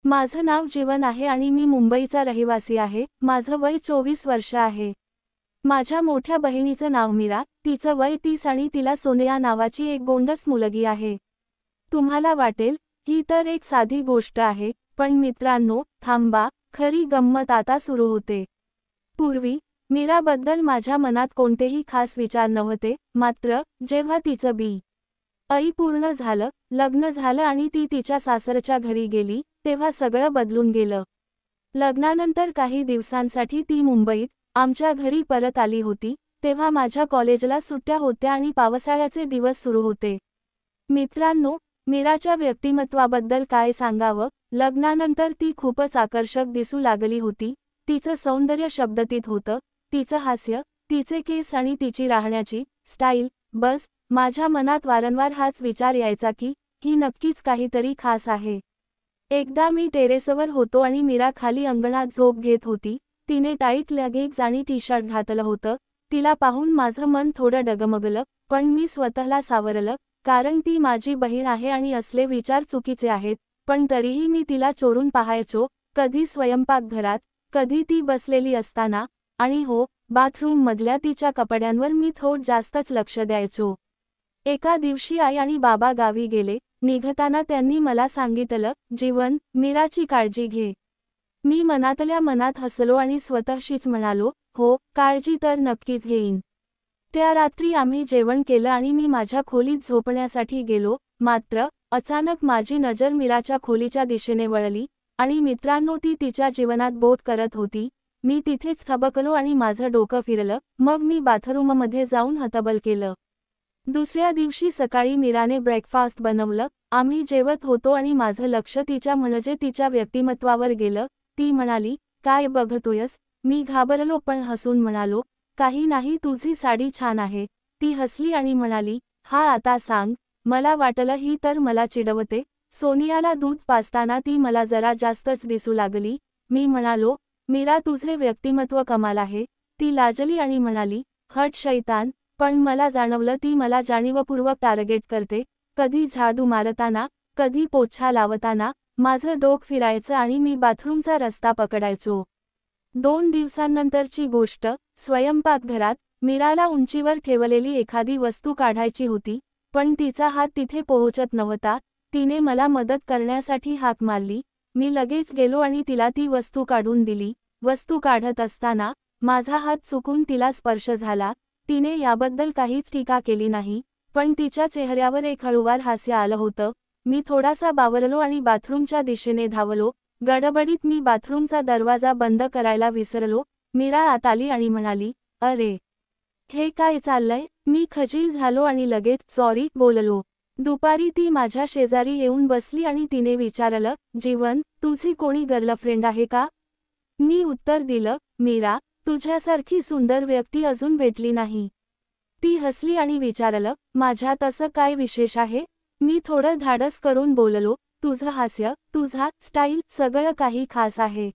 माझं नाव जीवन आहे आणि मी मुंबईचा रहिवासी आहे. माझं वय 24 वर्ष आहे. माझ्या मोठ्या बहिणीचं नाव मीरा, तिचं वय 30 आणि तिला सोनिया नावाची एक गोंडस मुलगी आहे. तुम्हाला वाटेल, ही तर एक साधी गोष्ट आहे, पण मित्रांनो, थांबा, खरी गंमत आता सुरू होते. पूर्वी, मीराबद्दल माझ्या मनात कोणतेही खास विचार नव्हते, मात्र, जेव्हा तिचं बी.ए. पूर्ण झालं, लग्न झालं आणि ती तिच्या सासरच्या घरी गेली, तेव्हा सगळं बदलून गेलं. लग्नानंतर काही दिवसांसाठी ती मुंबईत, आमच्या घरी परत आली होती, तेव्हा माझ्या कॉलेजला सुट्ट्या होत्या आणि पावसाळ्याचे दिवस सुरू होते. मित्रांनो, मीराच्या व्यक्तिमत्वाबद्दल काय सांगावं, लग्नानंतर ती खूपच आकर्षक दिसू लागली होती. तिचं सौंदर्य शब्दतीत होतं, तिचं हास्य, तिचे केस आणि तिची राहण्याची स्टाईल. बस, माझ्या मनात वारंवार हाच विचार यायचा की, ही नक्कीच काहीतरी खास आहे. एकदा मी टेरेसवर होतो आणि मीरा खाली अंगणात झोप घेत होती. तिने टाईट लेगिंग्ज आणि टी-शर्ट घातलं होतं. तिला पाहून माझं मन थोडं डगमगलं, पण मी स्वतःला सावरलं, कारण ती माझी बहीण आहे आणि असले विचार चुकीचे आहेत. पण तरीही मी तिला चोरून पाहायचो, कधी स्वयंपाकघरात, कधी ती बसलेली असताना, आणि हो, बाथरूममधल्या तिच्या कपड्यांवर मी थोडं जास्तच लक्ष द्यायचो. एका दिवशी आई आणि बाबा गावी गेले. निघताना त्यांनी मला सांगितलं, जीवन, मीराची काळजी घे. मी मनातल्या मनात हसलो आणि स्वतःशीच म्हणालो, हो, काळजी तर नक्कीच घेईन. त्या रात्री आम्ही जेवण केलं आणि मी माझ्या खोलीत झोपण्यासाठी गेलो, मात्र, अचानक माझी नजर मीराच्या खोलीच्या दिशेने वळली, आणि मित्रांनो ती तिच्या जीवनात बोट करत होती. मी तिथेच थबकलो आणि माझं डोकं फिरलं, मग मी बाथरूममध्ये जाऊन हतबल केलं. दुसऱ्या दिवशी सकाळी मीराने ब्रेकफास्ट बनवलं, आम्ही जेवत होतो आणि माझं लक्ष तिच्या व्यक्तिमत्वावर गेलं. ती म्हणाली, काय बघतोयस? मी घाबरलो पण हसून म्हणालो, काही नाही, तुझी साडी छान आहे. ती हसली आणि म्हणाली, हा आता सांग. मला वाटलं ही तर मला चिडवते. सोनियाला दूध पाजताना ती मला जरा जास्तच दिसू लागली. मी म्हणालो, मीरा तुझे व्यक्तिमत्व कमाल आहे. ती लाजली आणि म्हणाली, हट शैतान. पण मला जाणवलं ती मला जाणीवपूर्वक टार्गेट करते. कधी झाडू मारताना, कधी पोछा लावताना, माझं डोकं फिरायचं आणि मी बाथरूमचा रस्ता पकडायचो. 2 दिवसांनंतरची गोष्ट, स्वयंपाकघरात, मीराला उंचीवर ठेवलेली एखादी वस्तू काढायची होती, पण तिचा हात तिथे पोहोचत नव्हता. तिने मला मदत करण्यासाठी हाक मारली. मी लगेच गेलो आणि तिला ती वस्तू काढून दिली. वस्तू काढत असताना, माझा हात चुकून तिला स्पर्श झाला. तिने याबद्दल काहीच टीका केली नाही, पण तिच्या चेहऱ्यावर एक हळूवार हास्य आलं होतं. मी थोडासा बावरलो आणि बाथरूमच्या दिशेने धावलो. गडबडीत मी बाथरूमचा दरवाजा बंद करायला विसरलो. मीरा आत आली आणि म्हणाली, अरे, हे काय चाललंय? मी खजील झालो आणि लगेच सॉरी बोललो. दुपारी ती माझ्या शेजारी येऊन बसली आणि तिने विचारलं, जीवन, तुझी कोणी गर्लफ्रेंड आहे का? मी उत्तर दिलं, मीरा, तुझ्यासारखी सुंदर व्यक्ती अजून भेटली नाही. ती हसली आणि विचारलं, माझ्यात असं काय विशेष आहे? मी थोडं धाडस करून बोललो, तुझं हास्य, तुझा स्टाईल, सगळं काही खास आहे.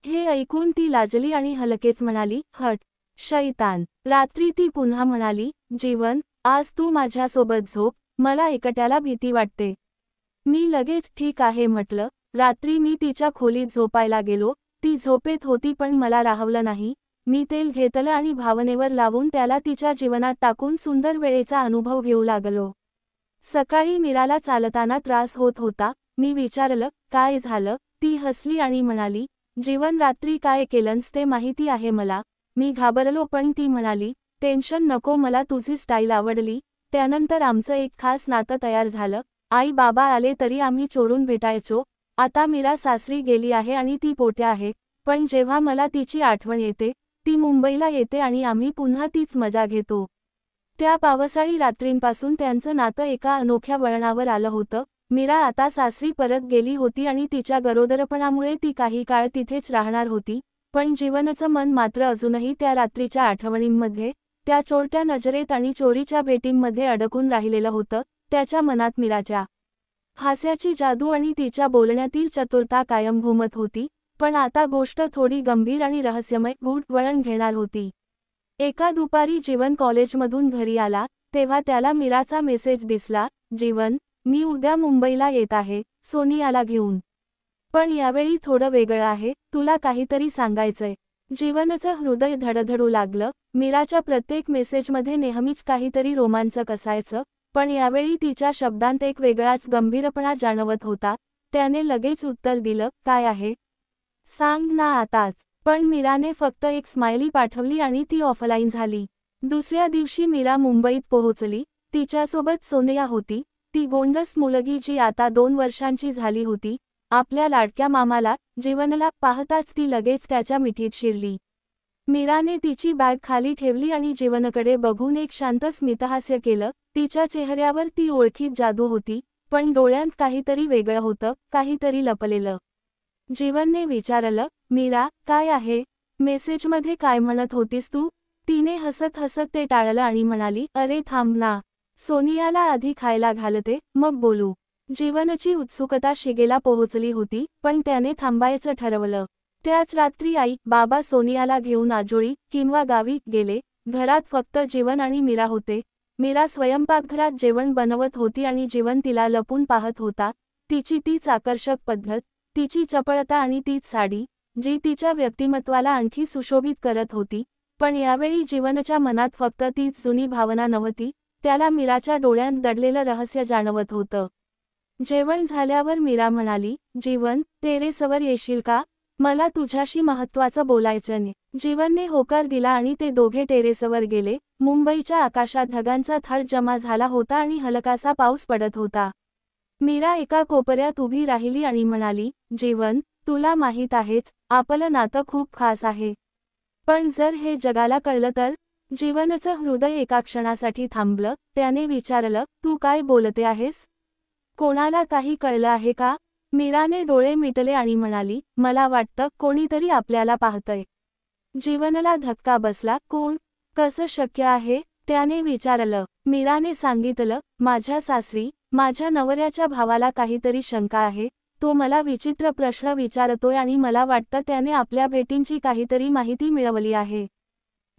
हे ऐकून ती लाजली आणि हलकेच म्हणाली, हट, शैतान. रात्री ती पुन्हा म्हणाली, जीवन, आज तू माझ्यासोबत झोप, मला एकट्याला भीती वाटते. मी लगेच ठीक आहे म्हटलं. रात्री मी तिच्या खोलीत झोपायला गेलो. ती झोपेत होती पण मला राहवलं नाही. मी तेल घेतलं आणि भावनेवर लावून त्याला तिच्या जीवनात टाकून सुंदर वेळेचा अनुभव घेऊ लागलो. सकाळी मीराला चालताना त्रास होत होता. मी विचारलं, काय झालं? ती हसली आणि म्हणाली, जीवन, रात्री काय केलंस ते माहिती आहे मला. मी घाबरलो पण ती म्हणाली, टेन्शन नको, मला तुझी स्टाईल आवडली. त्यानंतर आमचं एक खास नातं तयार झालं. आई बाबा आले तरी आम्ही चोरून भेटायचो. आता मीरा सासरी गेली आहे आणि ती पोटे आहे, पण जेव्हा मला तिची आठवण येते, ती मुंबईला येते आणि आम्ही पुन्हा तीच मजा घेतो. त्या पावसाळी रात्रींपासून त्यांचं नातं एका अनोख्या वळणावर आलं होतं. मीरा आता सासरी परत गेली होती आणि तिच्या गरोदरपणामुळे ती काही काळ तिथेच राहणार होती, पण जीवनचं मन मात्र अजूनही त्या रात्रीच्या आठवणींमध्ये, त्या चोरट्या नजरेत आणि चोरीच्या भेटींमध्ये अडकून राहिलेलं होतं. त्याच्या मनात मीराच्या हास्याची जादू आणि तिच्या बोलण्यातील चतुरता कायम घुमत होती. पण आता गोष्ट थोडी गंभीर आणि रहस्यमय गूढ वळण घेणार होती. एका दुपारी जीवन कॉलेजमधून घरी आला, तेव्हा त्याला मीराचा मेसेज दिसला, जीवन, मी उद्या मुंबईला येत आहे, सोनियाला घेऊन. पण यावेळी थोडं वेगळं आहे, तुला काहीतरी सांगायचंय. जीवनचं हृदय धडधडू लागलं. मीराच्या प्रत्येक मेसेजमध्ये नेहमीच काहीतरी रोमांचक असायचं, पण यावेळी तिच्या शब्दांत एक वेगळाच गंभीरपणा जाणवत होता. त्याने लगेच उत्तर दिलं, काय आहे? सांग ना आताच. पण मीराने फक्त एक स्माइली पाठवली आणि ती ऑफलाईन झाली. दुसऱ्या दिवशी मीरा मुंबईत पोहोचली. तिच्यासोबत सोनिया होती, ती गोंडस मुलगी जी आता 2 वर्षांची झाली होती. आपल्या लाडक्या मामाला, जीवनला पाहताच ती लगेच त्याच्या मिठीत शिरली. मीराने तिची बॅग खाली ठेवली आणि जीवनकडे बघून एक शांत स्मितहास्य केलं. तिच्या चेहऱ्यावर ती ओळखीत जादू होती, पण डोळ्यांत काहीतरी वेगळं होतं, काहीतरी लपलेलं. जीवनने विचारलं, मीरा, काय आहे? मेसेजमध्ये काय म्हणत होतीस तू? तिने हसत हसत ते टाळलं आणि म्हणाली, अरे थांब ना. सोनियाला आधी खायला घालते, मग बोलू. जीवनची उत्सुकता शिगेला पोहोचली होती, पण त्याने थांबायचं ठरवलं. त्याच रात्री आई, बाबा सोनियाला घेऊन आजोळी किंवा गावी गेले. घरात फक्त जीवन आणि मीरा होते. मीरा स्वयंपाकघरात जेवण बनवत होती आणि जीवन तिला लपून पाहत होता. तिची तीच आकर्षक पद्धत, तिची चपळता आणि तीच साडी, जी तिच्या व्यक्तिमत्वाला आणखी सुशोभित करत होती. पण यावेळी जीवनच्या मनात फक्त तीच जुनी भावना नव्हती, त्याला मीराच्या डोळ्यांत दडलेलं रहस्य जाणवत होतं. जेवण झाल्यावर मीरा म्हणाली, जीवन, टेरेसवर येशील का? मला तुझ्याशी महत्त्वाचं बोलायचं. जीवनने होकार दिला आणि ते दोघे टेरेसवर गेले. मुंबईच्या आकाशात ढगांचा थर जमा झाला होता आणि हलकासा पाऊस पडत होता. मीरा एका कोपऱ्यात उभी राहिली आणि म्हणाली, जीवन, तुला माहीत आहेच, आपलं नातं खूप खास आहे. पण जर हे जगाला कळलं तर? जीवनचं हृदय एका क्षणासाठी थांबलं. त्याने विचारलं, तू काय बोलते आहेस? कोणाला काही कळलं आहे का? मीराने डोळे मिटले आणि म्हणाली, मला वाटतं कोणीतरी आपल्याला पाहतंय. जीवनला धक्का बसला. कोण? कसं शक्य आहे? त्याने विचारलं. मीराने सांगितलं, माझ्या सासरी, माझ्या नवऱ्याच्या भावाला काहीतरी शंका आहे. तो मला विचित्र प्रश्न विचारतोय आणि मला वाटतं त्याने आपल्या भेटींची काहीतरी माहिती मिळवली आहे.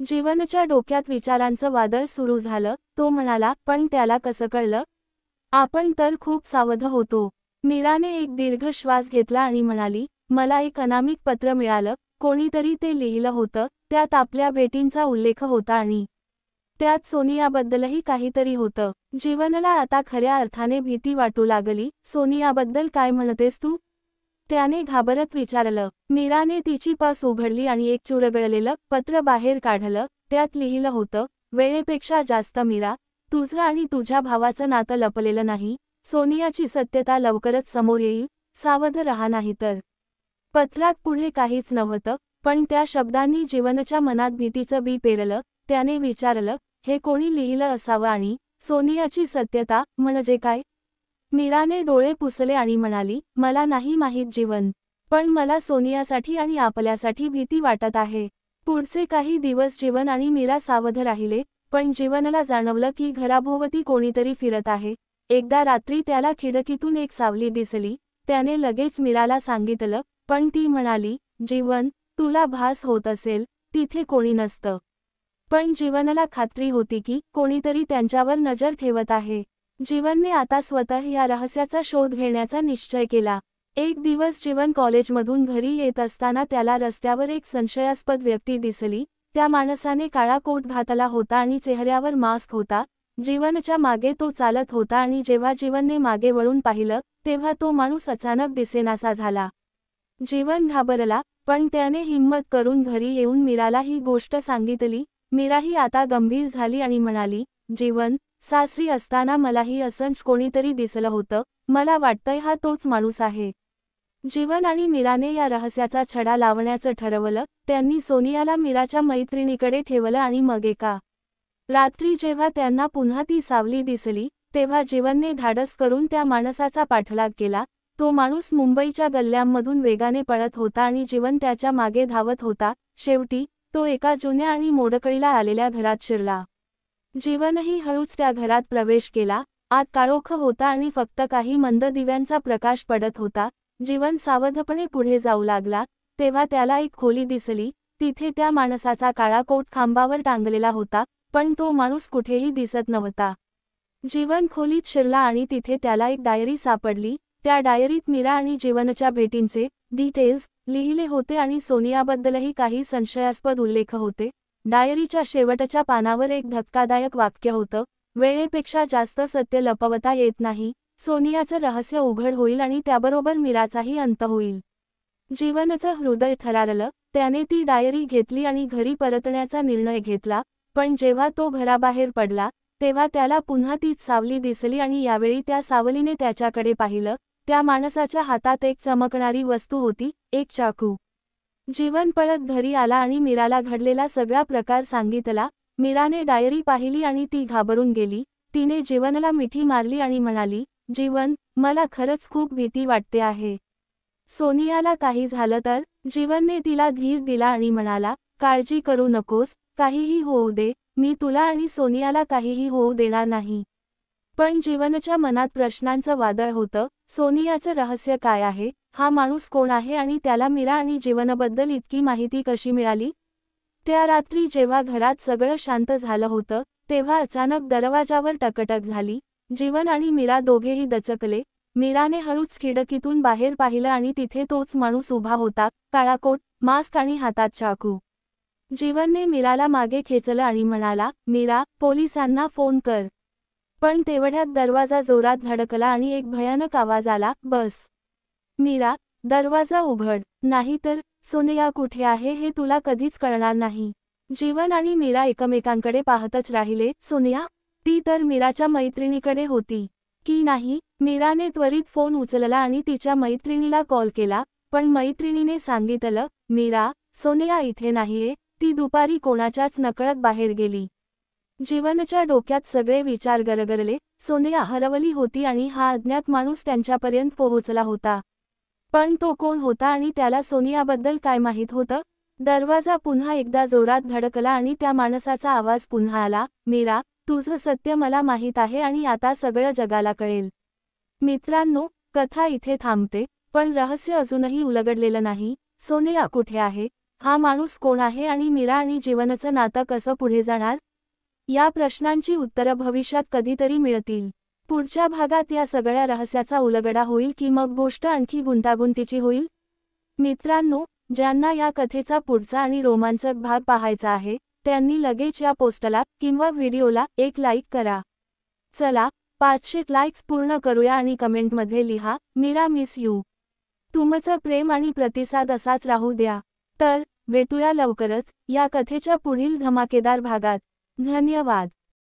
जीवनच्या डोक्यात विचारांचं वादळ सुरू झालं. तो म्हणाला, पण त्याला कसं कळलं? आपण तर खूप सावध होतो. मीराने एक दीर्घ श्वास घेतला आणि म्हणाली, मला एक अनामिक पत्र मिळालं. कोणीतरी ते लिहिलं होतं. त्यात आपल्या भेटींचा उल्लेख होता आणि त्यात सोनियाबद्दलही काहीतरी होतं. जीवनला आता खऱ्या अर्थाने भीती वाटू लागली. सोनियाबद्दल काय म्हणतेस तू? त्याने घाबरत विचारलं. मीराने तिची पास उघडली आणि एक चुरगळलेलं पत्र बाहेर काढलं. त्यात लिहिलं होतं, वेळेपेक्षा जास्त मीरा, तुझं आणि तुझ्या भावाचं नातं लपलेलं नाही. सोनियाची सत्यता लवकरच समोर येईल, सावध रहा नाहीतर. पत्रात पुढे काहीच नव्हतं, पण त्या शब्दांनी जीवनच्या मनात भीतीचं बी पेरलं. त्याने विचारलं, हे कोणी लिहिलं असावं आणि सोनियाची सत्यता म्हणजे काय? मीराने डोळे पुसले आणि म्हणाली, मला नाही माहीत जीवन. पण मला सोनियासाठी आणि आपल्यासाठी भीती वाटत आहे. पुढचे काही दिवस जीवन आणि मीरा सावध राहिले, पण जीवनला जाणवलं की घराभोवती कोणीतरी फिरत आहे. एकदा रात्री त्याला खिडकीतून एक सावली दिसली. त्याने लगेच मीराला सांगितलं, पण ती म्हणाली, जीवन, तुला भास होत असेल, तिथे कोणी नसतं. पण जीवनला खात्री होती की कोणीतरी त्यांच्यावर नजर ठेवत आहे. जीवनने आता स्वतः या रहस्याचा शोध घेण्याचा निश्चय केला. एक दिवस जीवन कॉलेजमधून घरी येत असताना त्याला रस्त्यावर एक संशयास्पद व्यक्ती दिसली. त्या माणसाने काळा कोट घातला होता आणि चेहऱ्यावर मास्क होता. जीवनच्या मागे तो चालत होता आणि जेव्हा जीवनने मागे वळून पाहिलं, तेव्हा तो माणूस अचानक दिसेनासा झाला. जीवन घाबरला, पण त्याने हिम्मत करून घरी येऊन मीराला ही गोष्ट सांगितली. मीराही आता गंभीर झाली आणि म्हणाली, जीवन, सासरी असताना मलाही असंच कोणीतरी दिसलं होतं. मला वाटतंय हा तोच माणूस आहे. जीवन आणि मीराने या रहस्याचा छडा लावण्याचं ठरवलं. त्यांनी सोनियाला मीराच्या मैत्रिणीकडे ठेवलं आणि मग एका रात्री जेव्हा त्यांना पुन्हा ती सावली दिसली, तेव्हा जीवनने धाडस करून त्या माणसाचा पाठलाग केला. तो माणूस मुंबईच्या गल्ल्यांमधून वेगाने पळत होता आणि जीवन त्याच्या मागे धावत होता. शेवटी तो एका जुन्या आणि मोडकळीला आलेल्या घरात शिरला. जीवनही हळूच त्या घरात प्रवेश केला. आत काळोख होता आणि फक्त काही मंद दिव्यांचा प्रकाश पडत होता. जीवन सावधपणे पुढे जाऊ लागला, तेव्हा त्याला एक खोली दिसली. तिथे त्या माणसाचा काळा कोट खांबावर टांगलेला होता, पण तो माणूस कुठेही दिसत नव्हता. जीवन खोलीत शिरला आणि तिथे त्याला एक डायरी सापडली. त्या डायरीत मीरा आणि जीवनच्या भेटींचे डिटेल्स लिहिले होते आणि सोनियाबद्दलही काही संशयास्पद उल्लेख होते. डायरीच्या शेवटच्या पानावर एक धक्कादायक वाक्य होतं, वेळेपेक्षा जास्त सत्य लपवता येत नाही. सोनियाचं रहस्य उघड होईल आणि त्याबरोबर मीराचाही अंत होईल. जीवनचं हृदय थरारलं. त्याने ती डायरी घेतली आणि घरी परतण्याचा निर्णय घेतला. पण जेव्हा तो घराबाहेर पडला तेव्हा त्याला पुन्हा तीच सावली दिसली आणि यावेळी त्या सावलीने त्याच्याकडे पाहिलं. त्या माणसाच्या हातात एक चमकणारी वस्तू होती, एक चाकू. जीवन पळत घरी आला आणि मीराला घडलेला सगळा प्रकार सांगितला. मीराने डायरी पाहिली आणि ती घाबरून गेली. तिने जीवनला मिठी मारली आणि म्हणाली, जीवन, मला खरंच खूप भीती वाटते आहे. सोनियाला काही झालं तर? जीवनने तिला धीर दिला आणि म्हणाला, काळजी करू नकोस, काहीही होऊ दे, मी तुला आणि सोनियाला काहीही होऊ देणार नाही. पण जीवनच्या मनात प्रश्नांचं वादळ होतं. सोनियाचं रहस्य काय आहे? हा माणूस कोण आहे आणि त्याला मीरा आणि जीवनबद्दल इतकी माहिती कशी मिळाली? त्या रात्री जेव्हा घरात सगळं शांत झालं होतं तेव्हा अचानक दरवाजावर टकटक झाली. जीवन आणि मीरा दोघेही दचकले. मीराने हळूच खिडकीतून बाहेर पाहिलं आणि तिथे तोच माणूस उभा होता, काळा कोट, मास्क आणि हातात चाकू. जीवनने मीराला मागे खेचलं आणि म्हणाला, मीरा, पोलिसांना फोन कर. पण तेवढ्यात दरवाजा जोरात धडकला आणि एक भयानक आवाज आला, बस. मीरा, दरवाजा उघड, नाहीतर सोनिया कुठे आहे हे तुला कधीच कळणार नाही. जीवन आणि मीरा एकमेकांकडे पाहतच राहिले. सोनिया? ती तर मीराच्या मैत्रिणीकडे होती की नाही? मीराने त्वरित फोन उचलला आणि तिच्या मैत्रिणीला कॉल केला. पण मैत्रिणीने सांगितलं, मीरा, सोनिया इथे नाहीये, ती दुपारी कोणाच्याच नकळत बाहेर गेली. जीवनच्या डोक्यात सगळे विचार गरगरले. सोनिया हरवली होती आणि हा अज्ञात माणूस त्यांच्यापर्यंत पोहोचला होता. पण तो कोण होता आणि त्याला सोनियाबद्दल काय माहीत होतं? दरवाजा पुन्हा एकदा जोरात धडकला आणि त्या माणसाचा आवाज पुन्हा आला, मीरा, तुझं सत्य मला माहीत आहे आणि आता सगळं जगाला कळेल. मित्रांनो, कथा इथे थांबते, पण रहस्य अजूनही उलगडलेलं नाही. सोनिया कुठे आहे? हा माणूस कोण आहे आणि मीरा आणि जीवनचं नातं कसं पुढे जाणार? या प्रश्नांची उत्तरं भविष्यात कधीतरी मिळतील. पुढच्या भागात या सगळ्या रहस्याचा उलगडा होईल की मग गोष्ट आणखी गुंतागुंतीची होईल? मित्रांनो, ज्यांना या कथेचा पुढचा आणि रोमांचक भाग पाहायचा आहे त्यांनी लगेच या पोस्टला किंवा व्हिडिओला एक लाईक करा. चला, 500 लाईक्स पूर्ण करूया आणि कमेंटमध्ये लिहा, मीरा मिस यू. तुमचं प्रेम आणि प्रतिसाद असाच राहू द्या. तर भेटूया लवकरच या कथेच्या पुढील धमाकेदार भागात. धन्यवाद.